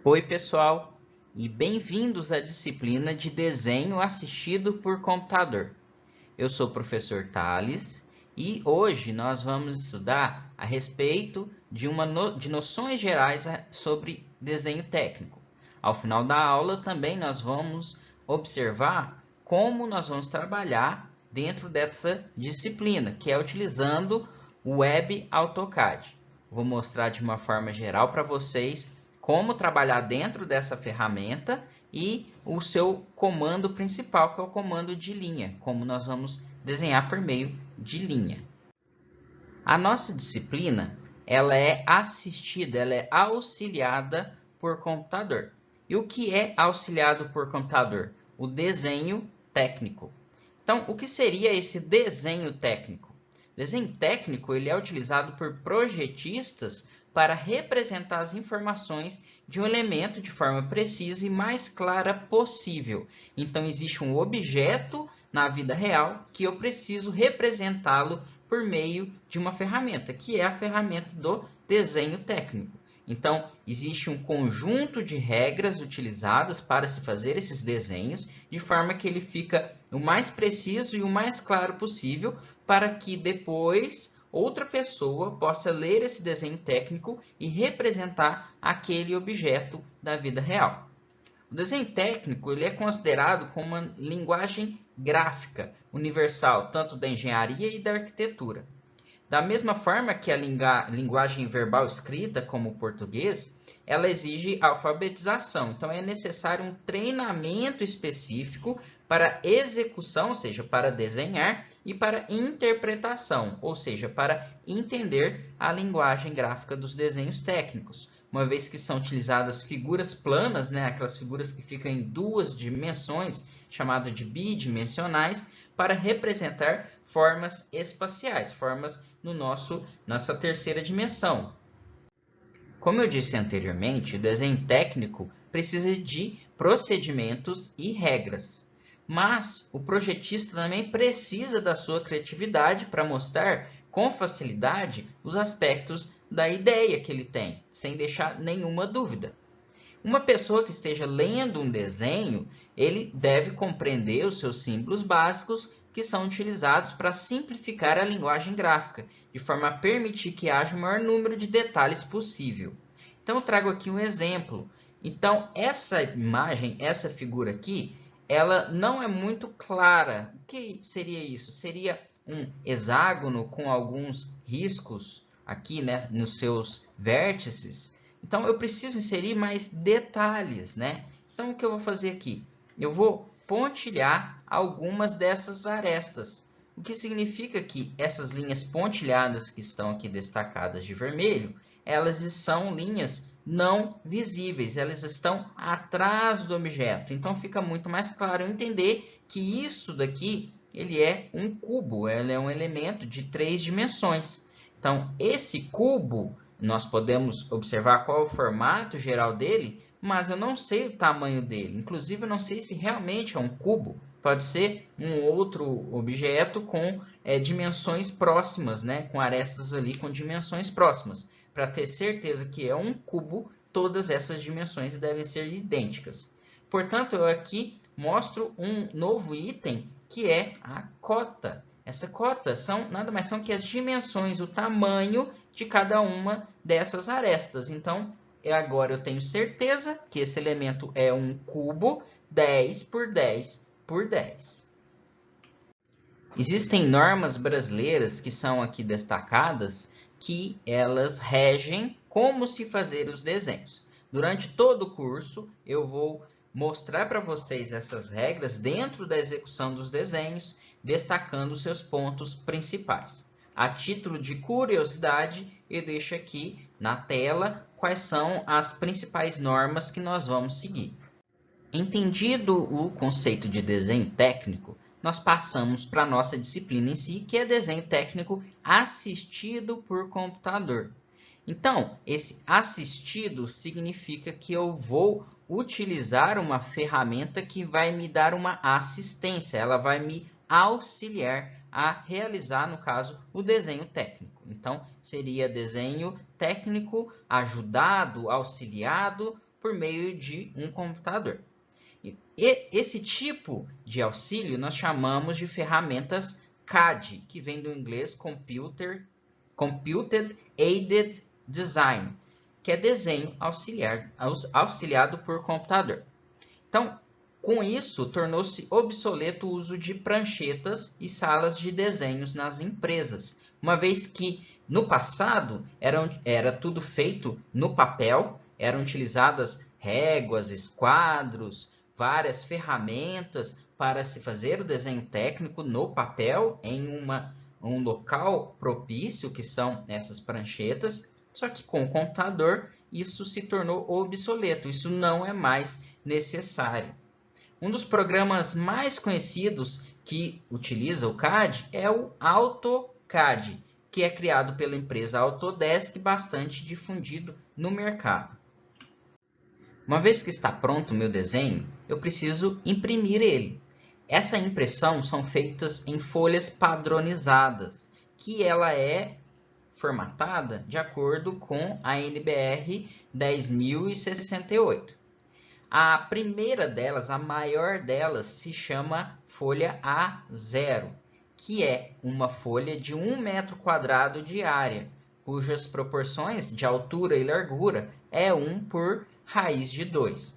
Oi, pessoal, e bem-vindos à disciplina de desenho assistido por computador. Eu sou o professor Thales e hoje nós vamos estudar a respeito de noções gerais sobre desenho técnico. Ao final da aula também nós vamos observar como nós vamos trabalhar dentro dessa disciplina, que é utilizando o Web AutoCAD. Vou mostrar de uma forma geral para vocês como trabalhar dentro dessa ferramenta e o seu comando principal, que é o comando de linha, como nós vamos desenhar por meio de linha. A nossa disciplina, ela é assistida, ela é auxiliada por computador. E o que é auxiliado por computador? O desenho técnico. Então, o que seria esse desenho técnico? Desenho técnico ele é utilizado por projetistas para representar as informações de um elemento de forma precisa e mais clara possível. Então, existe um objeto na vida real que eu preciso representá-lo por meio de uma ferramenta, que é a ferramenta do desenho técnico. Então, existe um conjunto de regras utilizadas para se fazer esses desenhos, de forma que ele fica o mais preciso e o mais claro possível, para que depois outra pessoa possa ler esse desenho técnico e representar aquele objeto da vida real. O desenho técnico ele é considerado como uma linguagem gráfica universal, tanto da engenharia e da arquitetura. Da mesma forma que a linguagem verbal escrita, como o português, ela exige alfabetização. Então, é necessário um treinamento específico para execução, ou seja, para desenhar, e para interpretação, ou seja, para entender a linguagem gráfica dos desenhos técnicos. Uma vez que são utilizadas figuras planas, né, aquelas figuras que ficam em duas dimensões, chamado de bidimensionais, para representar formas espaciais, formas nossa terceira dimensão. Como eu disse anteriormente, o desenho técnico precisa de procedimentos e regras. Mas o projetista também precisa da sua criatividade para mostrar com facilidade os aspectos da ideia que ele tem, sem deixar nenhuma dúvida. Uma pessoa que esteja lendo um desenho, ele deve compreender os seus símbolos básicos que são utilizados para simplificar a linguagem gráfica, de forma a permitir que haja o maior número de detalhes possível. Então, eu trago aqui um exemplo. Então, essa imagem, essa figura aqui, ela não é muito clara. O que seria isso? Seria um hexágono com alguns riscos aqui, né, nos seus vértices. Então, eu preciso inserir mais detalhes, né? Então, o que eu vou fazer aqui? Eu vou pontilhar algumas dessas arestas. O que significa que essas linhas pontilhadas que estão aqui destacadas de vermelho, elas são linhas não visíveis, elas estão atrás do objeto. Então, fica muito mais claro entender que isso daqui, ele é um cubo, ele é um elemento de 3 dimensões. Então, esse cubo, nós podemos observar qual é o formato geral dele, mas eu não sei o tamanho dele. Inclusive, eu não sei se realmente é um cubo. Pode ser um outro objeto com dimensões próximas, né? Com arestas ali com dimensões próximas. Para ter certeza que é um cubo, todas essas dimensões devem ser idênticas. Portanto, eu aqui mostro um novo item que é a cota. Essa cota nada mais são que as dimensões, o tamanho de cada uma dessas arestas. Então, agora eu tenho certeza que esse elemento é um cubo 10 por 10 por 10. Existem normas brasileiras que são aqui destacadas, que elas regem como se fazer os desenhos. Durante todo o curso, eu vou mostrar para vocês essas regras dentro da execução dos desenhos, destacando seus pontos principais. A título de curiosidade, eu deixo aqui na tela quais são as principais normas que nós vamos seguir. Entendido o conceito de desenho técnico, nós passamos para a nossa disciplina em si, que é desenho técnico assistido por computador. Então, esse assistido significa que eu vou utilizar uma ferramenta que vai me dar uma assistência, ela vai me auxiliar a realizar, no caso, o desenho técnico. Então, seria desenho técnico ajudado, auxiliado por meio de um computador. E esse tipo de auxílio nós chamamos de ferramentas CAD, que vem do inglês Computed Aided Design, que é desenho auxiliado por computador. Então, com isso, tornou-se obsoleto o uso de pranchetas e salas de desenhos nas empresas, uma vez que, no passado, era tudo feito no papel, eram utilizadas réguas, esquadros, várias ferramentas para se fazer o desenho técnico no papel, em um local propício, que são essas pranchetas, só que com o computador isso se tornou obsoleto, isso não é mais necessário. Um dos programas mais conhecidos que utiliza o CAD é o AutoCAD, que é criado pela empresa Autodesk, bastante difundido no mercado. Uma vez que está pronto o meu desenho, eu preciso imprimir ele. Essa impressão são feitas em folhas padronizadas, que ela é formatada de acordo com a NBR 10.068. A primeira delas, a maior delas, se chama folha A0, que é uma folha de 1 metro quadrado de área, cujas proporções de altura e largura é 1 por raiz de 2.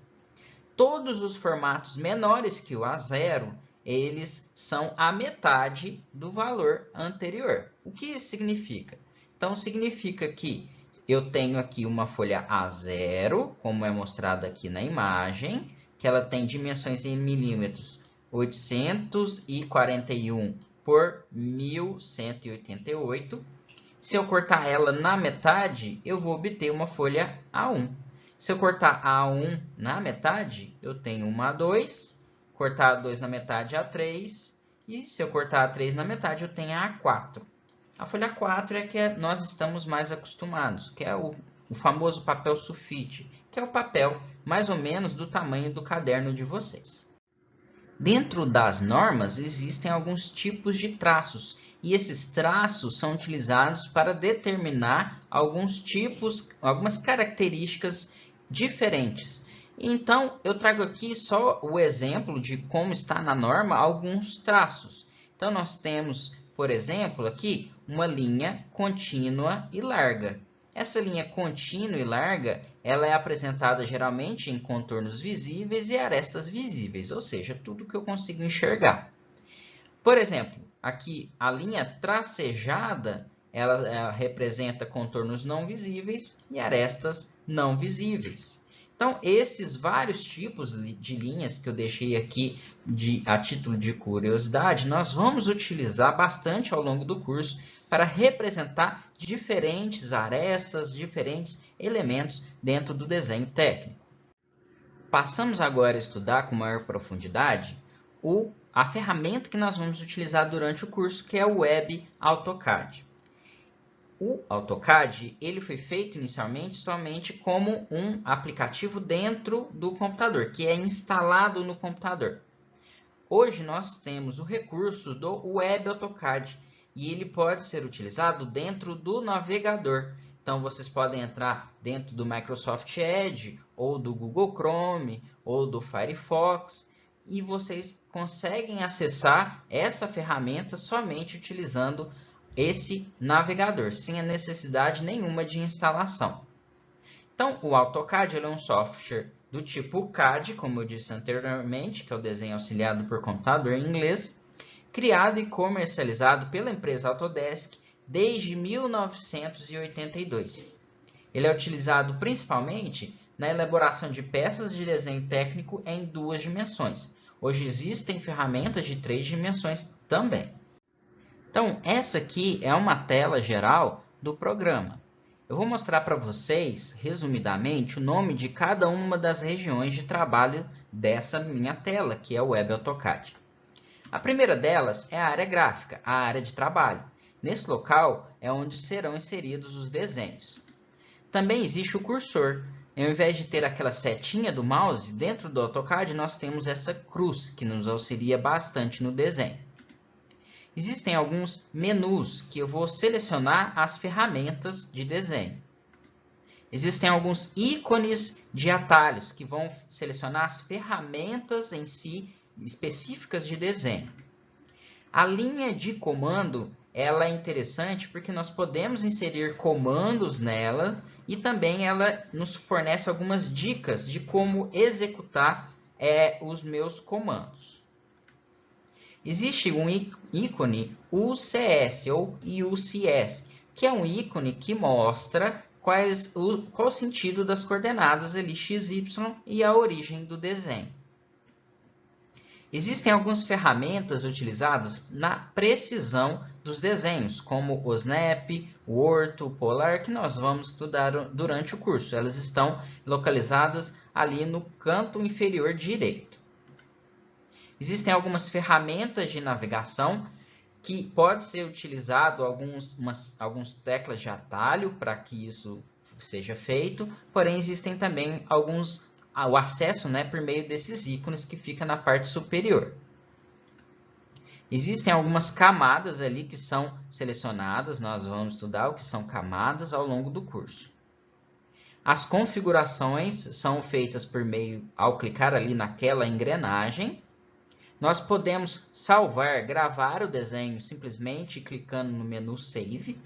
Todos os formatos menores que o A0, eles são a metade do valor anterior. O que isso significa? Então, significa que eu tenho aqui uma folha A0, como é mostrado aqui na imagem, que ela tem dimensões em milímetros 841 por 1188. Se eu cortar ela na metade, eu vou obter uma folha A1. Se eu cortar A1 na metade, eu tenho uma A2, cortar A2 na metade, A3, e se eu cortar A3 na metade, eu tenho a A4. A folha 4 é que nós estamos mais acostumados, que é o famoso papel sulfite, que é o papel mais ou menos do tamanho do caderno de vocês. Dentro das normas existem alguns tipos de traços, e esses traços são utilizados para determinar algumas características diferentes. Então, eu trago aqui só o exemplo de como está na norma alguns traços. Então, nós temos, por exemplo, aqui uma linha contínua e larga. Essa linha contínua e larga, ela é apresentada geralmente em contornos visíveis e arestas visíveis, ou seja, tudo que eu consigo enxergar. Por exemplo, aqui a linha tracejada, ela representa contornos não visíveis e arestas não visíveis. Então, esses vários tipos de linhas que eu deixei aqui a título de curiosidade, nós vamos utilizar bastante ao longo do curso para representar diferentes arestas, diferentes elementos dentro do desenho técnico. Passamos agora a estudar com maior profundidade a ferramenta que nós vamos utilizar durante o curso, que é o Web AutoCAD. O AutoCAD ele foi feito inicialmente somente como um aplicativo dentro do computador, que é instalado no computador. Hoje nós temos o recurso do Web AutoCAD e ele pode ser utilizado dentro do navegador. Então, vocês podem entrar dentro do Microsoft Edge, ou do Google Chrome, ou do Firefox, e vocês conseguem acessar essa ferramenta somente utilizando esse navegador, sem a necessidade nenhuma de instalação. Então, o AutoCAD é um software do tipo CAD, como eu disse anteriormente, que é o desenho auxiliado por computador em inglês, criado e comercializado pela empresa Autodesk desde 1982. Ele é utilizado principalmente na elaboração de peças de desenho técnico em 2 dimensões. Hoje existem ferramentas de 3 dimensões também. Então, essa aqui é uma tela geral do programa. Eu vou mostrar para vocês, resumidamente, o nome de cada uma das regiões de trabalho dessa minha tela, que é o Web AutoCAD. A primeira delas é a área gráfica, a área de trabalho. Nesse local é onde serão inseridos os desenhos. Também existe o cursor. Ao invés de ter aquela setinha do mouse, dentro do AutoCAD nós temos essa cruz, que nos auxilia bastante no desenho. Existem alguns menus que eu vou selecionar as ferramentas de desenho. Existem alguns ícones de atalhos que vão selecionar as ferramentas em si específicas de desenho. A linha de comando ela é interessante porque nós podemos inserir comandos nela e também ela nos fornece algumas dicas de como executar os meus comandos. Existe um ícone UCS ou UCS, que é um ícone que mostra qual o sentido das coordenadas ali x, y e a origem do desenho. Existem algumas ferramentas utilizadas na precisão dos desenhos, como o Snap, o Ortho, o Polar, que nós vamos estudar durante o curso. Elas estão localizadas ali no canto inferior direito. Existem algumas ferramentas de navegação que pode ser utilizado alguns teclas de atalho para que isso seja feito, porém existem também o acesso, né, por meio desses ícones que fica na parte superior. Existem algumas camadas ali que são selecionadas, nós vamos estudar o que são camadas ao longo do curso. As configurações são feitas por meio, ao clicar ali naquela engrenagem. Nós podemos salvar, gravar o desenho simplesmente clicando no menu Save.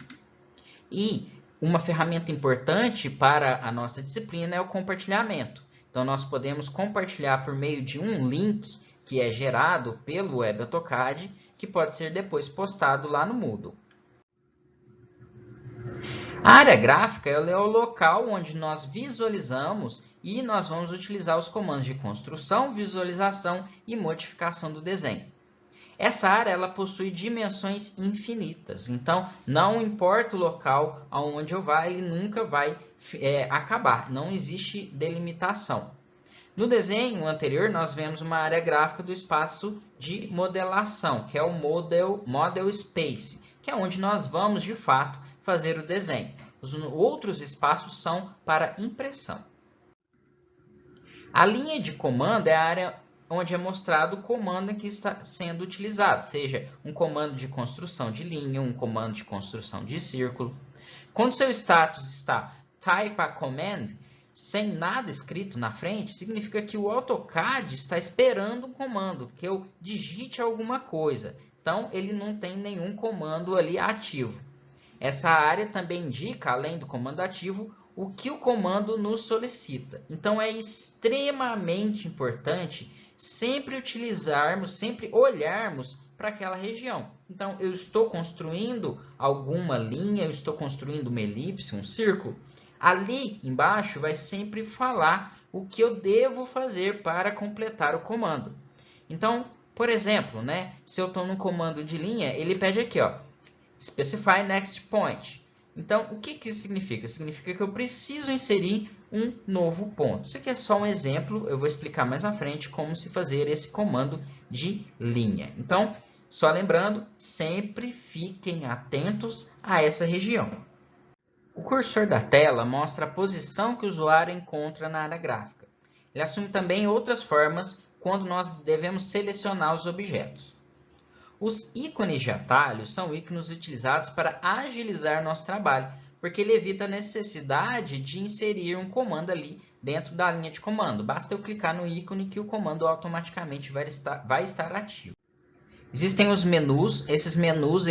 E uma ferramenta importante para a nossa disciplina é o compartilhamento. Então, nós podemos compartilhar por meio de um link que é gerado pelo Web AutoCAD, que pode ser depois postado lá no Moodle. A área gráfica é o local onde nós visualizamos e nós vamos utilizar os comandos de construção, visualização e modificação do desenho. Essa área ela possui dimensões infinitas, então não importa o local aonde eu vá, ele nunca vai acabar, não existe delimitação. No desenho anterior, nós vemos uma área gráfica do espaço de modelação, que é o Model Space, que é onde nós vamos, de fato, fazer o desenho. Os outros espaços são para impressão. A linha de comando é a área onde é mostrado o comando que está sendo utilizado, seja um comando de construção de linha, um comando de construção de círculo. Quando seu status está Type a Command, sem nada escrito na frente, significa que o AutoCAD está esperando um comando, que eu digite alguma coisa. Então, ele não tem nenhum comando ali ativo. Essa área também indica, além do comando ativo, o que o comando nos solicita. Então, é extremamente importante sempre olharmos para aquela região. Então, eu estou construindo alguma linha, eu estou construindo uma elipse, um círculo. Ali embaixo vai sempre falar o que eu devo fazer para completar o comando. Então, por exemplo, né, se eu estou no comando de linha, ele pede aqui, ó, Specify Next Point. Então, o que isso significa? Significa que eu preciso inserir um novo ponto. Isso aqui é só um exemplo, eu vou explicar mais à frente como se fazer esse comando de linha. Então, só lembrando, sempre fiquem atentos a essa região. O cursor da tela mostra a posição que o usuário encontra na área gráfica. Ele assume também outras formas quando nós devemos selecionar os objetos. Os ícones de atalho são ícones utilizados para agilizar nosso trabalho, porque ele evita a necessidade de inserir um comando ali dentro da linha de comando. Basta eu clicar no ícone que o comando automaticamente vai estar ativo. Existem os menus, esses menus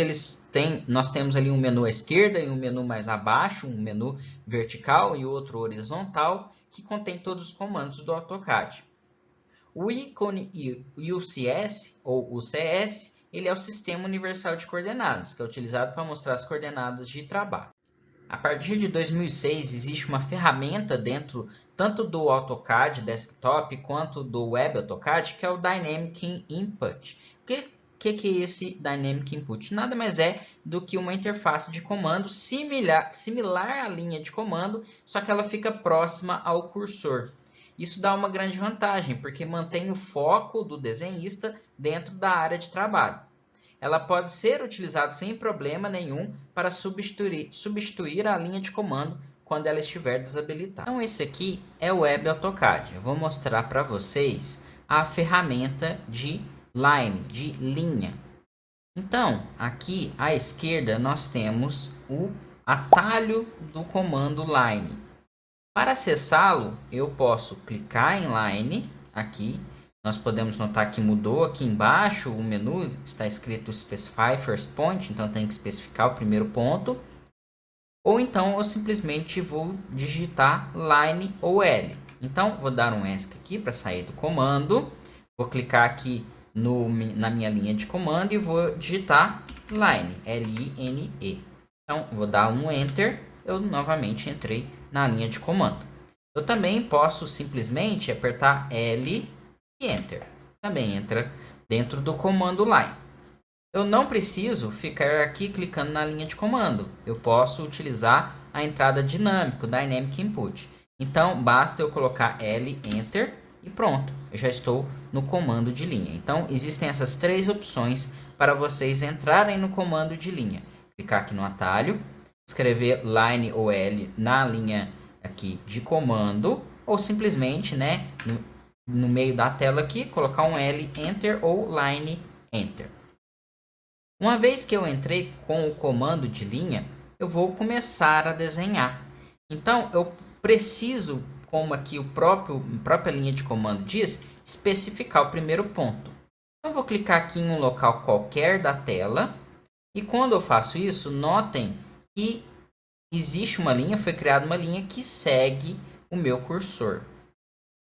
nós temos ali um menu à esquerda e um menu mais abaixo, um menu vertical e outro horizontal, que contém todos os comandos do AutoCAD. O ícone UCS, ou UCS, ele é o Sistema Universal de Coordenadas, que é utilizado para mostrar as coordenadas de trabalho. A partir de 2006, existe uma ferramenta dentro tanto do AutoCAD Desktop quanto do Web AutoCAD, que é o Dynamic Input. O que é esse Dynamic Input? Nada mais é do que uma interface de comando similar à linha de comando, só que ela fica próxima ao cursor. Isso dá uma grande vantagem, porque mantém o foco do desenhista dentro da área de trabalho. Ela pode ser utilizada sem problema nenhum para substituir a linha de comando quando ela estiver desabilitada. Então, esse aqui é o Web AutoCAD. Eu vou mostrar para vocês a ferramenta de Line, de linha. Então, aqui à esquerda nós temos o atalho do comando Line. Para acessá-lo, eu posso clicar em Line aqui. Nós podemos notar que mudou aqui embaixo o menu, está escrito Specify First Point, então tem que especificar o primeiro ponto. Ou então eu simplesmente vou digitar Line ou L. Então vou dar um ESC aqui para sair do comando. Vou clicar aqui na minha linha de comando e vou digitar Line, L-I-N-E. Então vou dar um Enter, eu novamente entrei na linha de comando. Eu também posso simplesmente apertar L e Enter. Também entra dentro do comando Line. Eu não preciso ficar aqui clicando na linha de comando. Eu posso utilizar a entrada dinâmica, Dynamic Input. Então, basta eu colocar L, Enter e pronto. Eu já estou no comando de linha. Então, existem essas três opções para vocês entrarem no comando de linha. Clicar aqui no atalho, escrever Line ou L na linha aqui de comando, ou simplesmente, né, no meio da tela aqui, colocar um L, Enter ou Line, Enter. Uma vez que eu entrei com o comando de linha, eu vou começar a desenhar. Então, eu preciso, como aqui a própria linha de comando diz, especificar o primeiro ponto. Então, eu vou clicar aqui em um local qualquer da tela. E quando eu faço isso, notem que existe uma linha, foi criada uma linha que segue o meu cursor.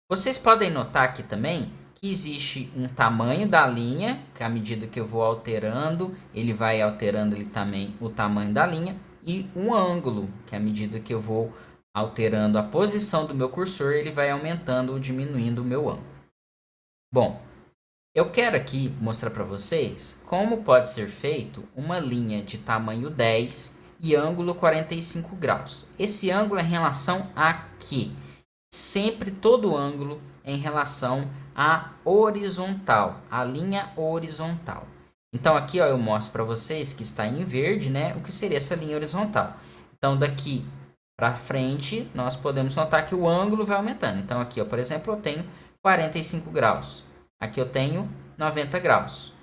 Vocês podem notar aqui também que existe um tamanho da linha, que à medida que eu vou alterando, ele vai alterando ele também o tamanho da linha, e um ângulo, que à medida que eu vou alterando a posição do meu cursor, ele vai aumentando ou diminuindo o meu ângulo. Bom, eu quero aqui mostrar para vocês como pode ser feito uma linha de tamanho 10 e ângulo 45 graus. Esse ângulo é em relação a quê? Sempre todo ângulo é em relação à horizontal, a linha horizontal. Então aqui ó, eu mostro para vocês que está em verde, né, o que seria essa linha horizontal. Então daqui para frente nós podemos notar que o ângulo vai aumentando. Então aqui, ó, por exemplo, eu tenho 45 graus. Aqui eu tenho 90 graus,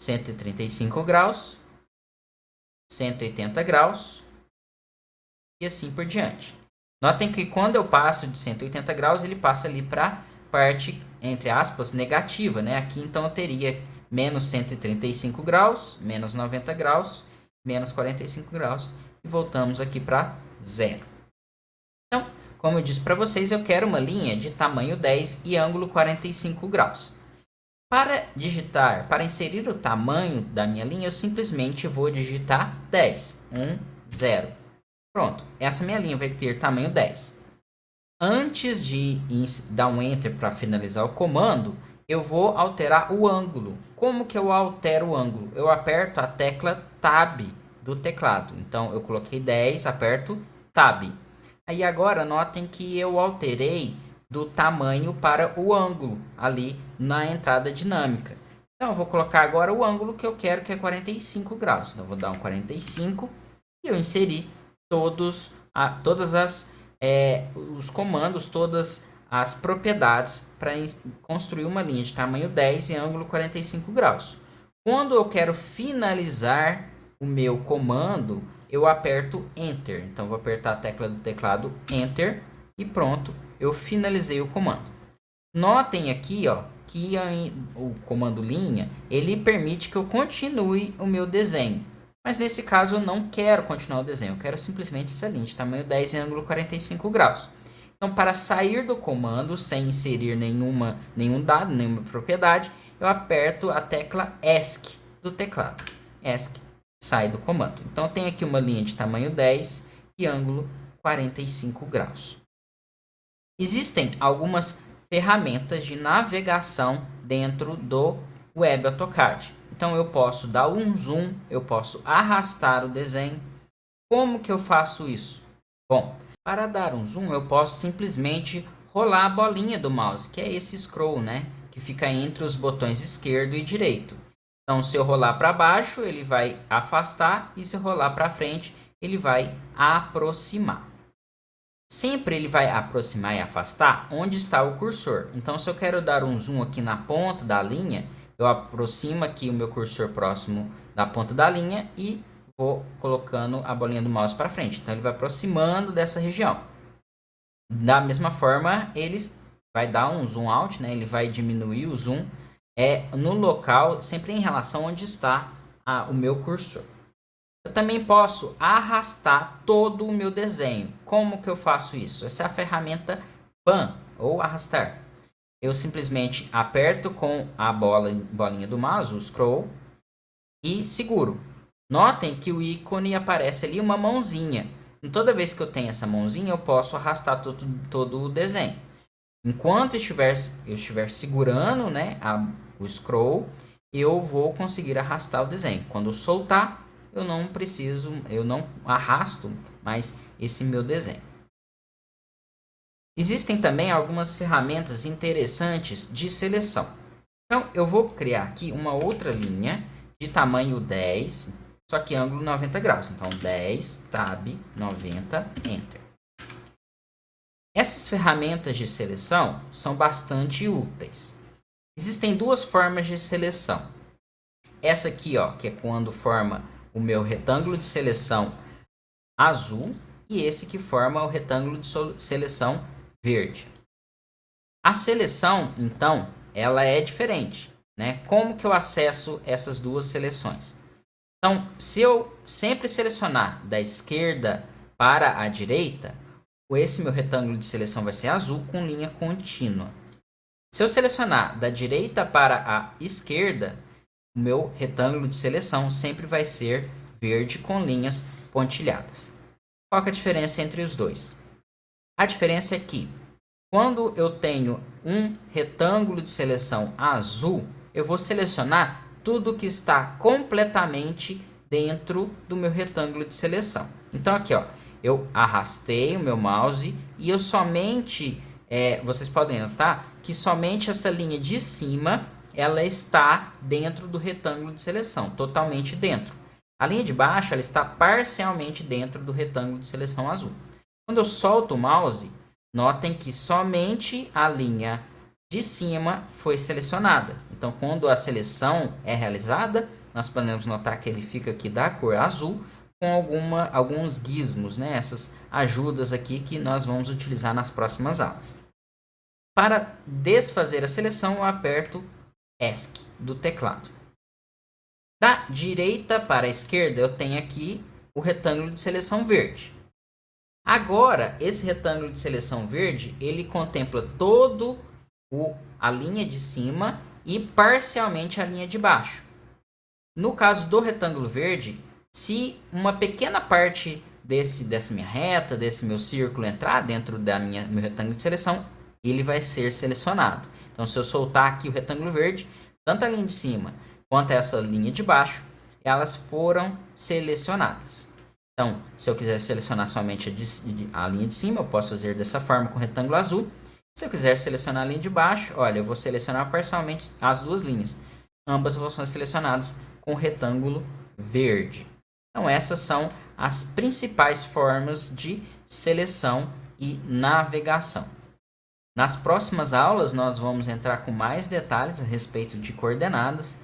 135 graus, 180 graus e assim por diante. Notem que quando eu passo de 180 graus, ele passa ali para a parte, entre aspas, negativa, né? Aqui então eu teria menos 135 graus, menos 90 graus, menos 45 graus e voltamos aqui para zero. Então, como eu disse para vocês, eu quero uma linha de tamanho 10 e ângulo 45 graus. Para inserir o tamanho da minha linha, eu simplesmente vou digitar 10, 1, 0. Pronto, essa minha linha vai ter tamanho 10. Antes de dar um Enter para finalizar o comando, eu vou alterar o ângulo. Como que eu altero o ângulo? Eu aperto a tecla Tab do teclado. Então, eu coloquei 10, aperto Tab. Aí agora, notem que eu alterei do tamanho para o ângulo ali na entrada dinâmica. Então, eu vou colocar agora o ângulo que eu quero, que é 45 graus. Então, eu vou dar um 45 e eu inseri todos os comandos, todas as propriedades para construir uma linha de tamanho 10 e ângulo 45 graus. Quando eu quero finalizar o meu comando, eu aperto Enter. Então, vou apertar a tecla do teclado Enter e pronto, eu finalizei o comando. Notem aqui, ó, que o comando linha, ele permite que eu continue o meu desenho. Mas nesse caso eu não quero continuar o desenho, eu quero simplesmente essa linha de tamanho 10 e ângulo 45 graus. Então, para sair do comando sem inserir nenhum dado, nenhuma propriedade, eu aperto a tecla ESC do teclado. ESC sai do comando. Então, tem aqui uma linha de tamanho 10 e ângulo 45 graus. Existem algumas ferramentas de navegação dentro do Web AutoCAD. Então, eu posso dar um zoom, eu posso arrastar o desenho. Como que eu faço isso? Bom, para dar um zoom, eu posso simplesmente rolar a bolinha do mouse, que é esse scroll, né? Que fica entre os botões esquerdo e direito. Então, se eu rolar para baixo, ele vai afastar, e se eu rolar para frente, ele vai aproximar. Sempre ele vai aproximar e afastar onde está o cursor. Então, se eu quero dar um zoom aqui na ponta da linha, eu aproximo aqui o meu cursor próximo da ponta da linha e vou colocando a bolinha do mouse para frente. Então, ele vai aproximando dessa região. Da mesma forma, ele vai dar um zoom out, né? Ele vai diminuir o zoom no local, sempre em relação onde está o meu cursor. Eu também posso arrastar todo o meu desenho. Como que eu faço isso? Essa é a ferramenta Pan, ou arrastar. Eu simplesmente aperto com a bolinha do mouse, o scroll, e seguro. Notem que o ícone aparece ali uma mãozinha. E toda vez que eu tenho essa mãozinha, eu posso arrastar todo o desenho. Enquanto eu estiver segurando, né, o scroll, eu vou conseguir arrastar o desenho. Quando eu soltar, eu não arrasto mais esse meu desenho. Existem também algumas ferramentas interessantes de seleção. Então, eu vou criar aqui uma outra linha de tamanho 10, só que ângulo 90 graus. Então, 10, Tab, 90, Enter. Essas ferramentas de seleção são bastante úteis. Existem duas formas de seleção. Essa aqui, ó, que é quando forma o meu retângulo de seleção azul, e esse que forma o retângulo de seleção verde. A seleção, então, ela é diferente, né? Como que eu acesso essas duas seleções? Então, se eu sempre selecionar da esquerda para a direita, esse meu retângulo de seleção vai ser azul com linha contínua. Se eu selecionar da direita para a esquerda, o meu retângulo de seleção sempre vai ser verde com linhas pontilhadas. Qual que é a diferença entre os dois? A diferença é que quando eu tenho um retângulo de seleção azul, eu vou selecionar tudo que está completamente dentro do meu retângulo de seleção. Então aqui, ó, eu arrastei o meu mouse e eu somente, vocês podem notar que somente essa linha de cima ela está dentro do retângulo de seleção, totalmente dentro. A linha de baixo ela está parcialmente dentro do retângulo de seleção azul. Quando eu solto o mouse, notem que somente a linha de cima foi selecionada. Então, quando a seleção é realizada, nós podemos notar que ele fica aqui da cor azul, com alguns gizmos, né? Essas ajudas aqui que nós vamos utilizar nas próximas aulas. Para desfazer a seleção, eu aperto ESC do teclado. Da direita para a esquerda, eu tenho aqui o retângulo de seleção verde. Agora, esse retângulo de seleção verde, ele contempla todo a linha de cima e parcialmente a linha de baixo. No caso do retângulo verde, se uma pequena parte dessa minha reta, desse meu círculo entrar dentro meu retângulo de seleção, ele vai ser selecionado. Então, se eu soltar aqui o retângulo verde, tanto a linha de cima quanto essa linha de baixo, elas foram selecionadas. Então, se eu quiser selecionar somente a linha de cima, eu posso fazer dessa forma com o retângulo azul. Se eu quiser selecionar a linha de baixo, olha, eu vou selecionar parcialmente as duas linhas. Ambas vão ser selecionadas com o retângulo verde. Então, essas são as principais formas de seleção e navegação. Nas próximas aulas, nós vamos entrar com mais detalhes a respeito de coordenadas,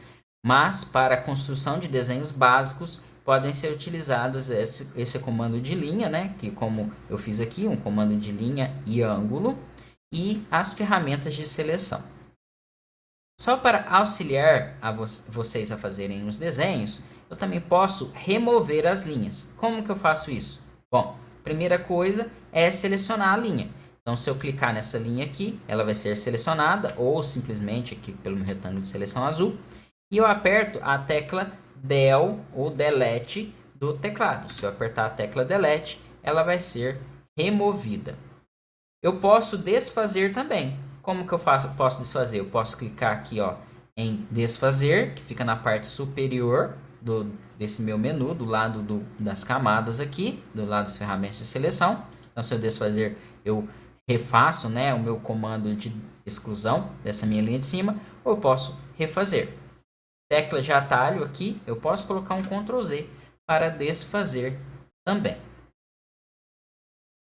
mas para a construção de desenhos básicos, podem ser utilizadas esse comando de linha, né? Que como eu fiz aqui, um comando de linha e ângulo, e as ferramentas de seleção. Só para auxiliar vocês a fazerem os desenhos, eu também posso remover as linhas. Como que eu faço isso? Bom, primeira coisa é selecionar a linha. Então, se eu clicar nessa linha aqui, ela vai ser selecionada, ou simplesmente aqui pelo meu retângulo de seleção azul, e eu aperto a tecla Del ou Delete do teclado. Se eu apertar a tecla Delete, ela vai ser removida. Eu posso desfazer também. Como que eu posso desfazer? Eu posso clicar aqui, ó, em desfazer, que fica na parte superior desse meu menu, do lado das camadas aqui, do lado das ferramentas de seleção. Então, se eu desfazer, eu refaço, né, o meu comando de exclusão dessa minha linha de cima, ou eu posso refazer. Tecla de atalho aqui, eu posso colocar um Ctrl Z para desfazer também.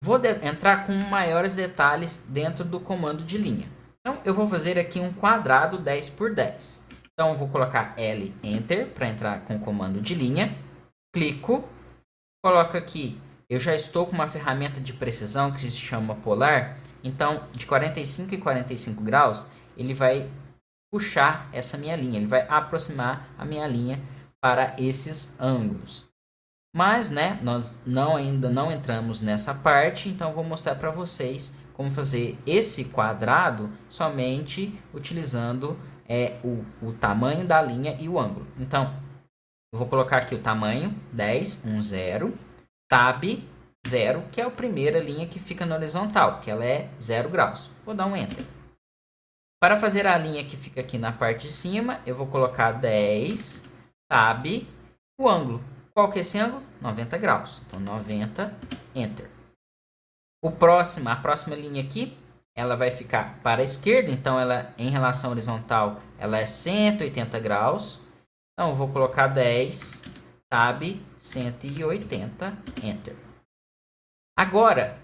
Vou entrar com maiores detalhes dentro do comando de linha. Então, eu vou fazer aqui um quadrado 10 por 10. Então, eu vou colocar L, Enter, para entrar com o comando de linha. Clico, coloco aqui Eu já estou com uma ferramenta de precisão que se chama Polar, então de 45 e 45 graus, ele vai puxar essa minha linha, ele vai aproximar a minha linha para esses ângulos. Mas, né, nós ainda não entramos nessa parte, então vou mostrar para vocês como fazer esse quadrado somente utilizando o tamanho da linha e o ângulo. Então, eu vou colocar aqui o tamanho 10, 10, tab 0, que é a primeira linha que fica na horizontal, que ela é 0 graus. Vou dar um Enter. Para fazer a linha que fica aqui na parte de cima, eu vou colocar 10, tab, o ângulo. Qual que é esse ângulo? 90 graus. Então, 90, Enter. A próxima linha aqui, ela vai ficar para a esquerda. Então, ela em relação à horizontal, ela é 180 graus. Então, eu vou colocar 10, tab, 180, Enter. Agora,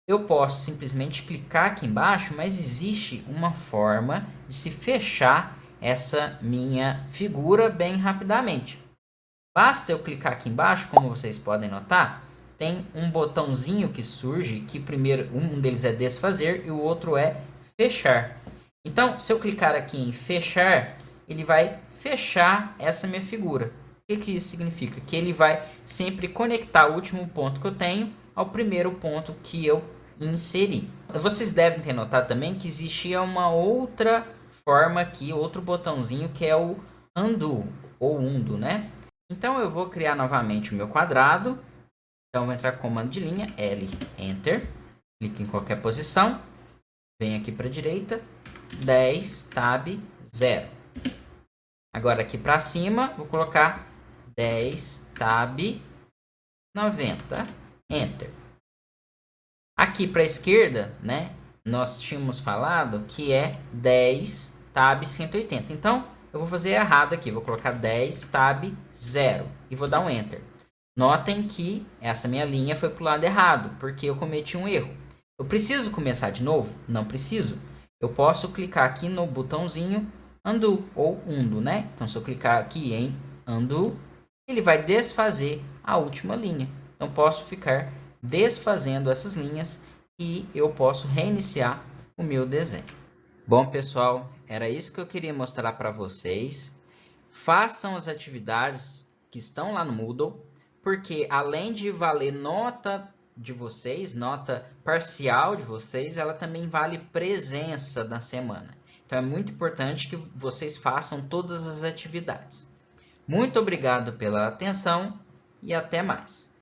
eu posso simplesmente clicar aqui embaixo, mas existe uma forma de se fechar essa minha figura bem rapidamente. Basta eu clicar aqui embaixo, como vocês podem notar, tem um botãozinho que surge, que primeiro um deles é desfazer e o outro é fechar. Então, se eu clicar aqui em fechar, ele vai fechar essa minha figura. O que isso significa? Que ele vai sempre conectar o último ponto que eu tenho ao primeiro ponto que eu inseri. Vocês devem ter notado também que existia uma outra forma aqui, outro botãozinho que é o undo ou undo, né? Então, eu vou criar novamente o meu quadrado. Então, vou entrar com o comando de linha, L, Enter. Clique em qualquer posição. Vem aqui para a direita. 10, tab, 0. Agora, aqui para cima, vou colocar 10, tab, 90, Enter. Aqui para a esquerda, né, nós tínhamos falado que é 10, tab, 180. Então, eu vou fazer errado aqui, vou colocar 10, tab, 0 e vou dar um Enter. Notem que essa minha linha foi para o lado errado, porque eu cometi um erro. Eu preciso começar de novo? Não preciso. Eu posso clicar aqui no botãozinho Undo ou Undo, né? Então, se eu clicar aqui em Undo, ele vai desfazer a última linha. Então, posso ficar desfazendo essas linhas e eu posso reiniciar o meu desenho. Bom, pessoal, era isso que eu queria mostrar para vocês. Façam as atividades que estão lá no Moodle, porque além de valer nota de vocês, nota parcial de vocês, ela também vale presença na semana. Então, é muito importante que vocês façam todas as atividades. Muito obrigado pela atenção e até mais.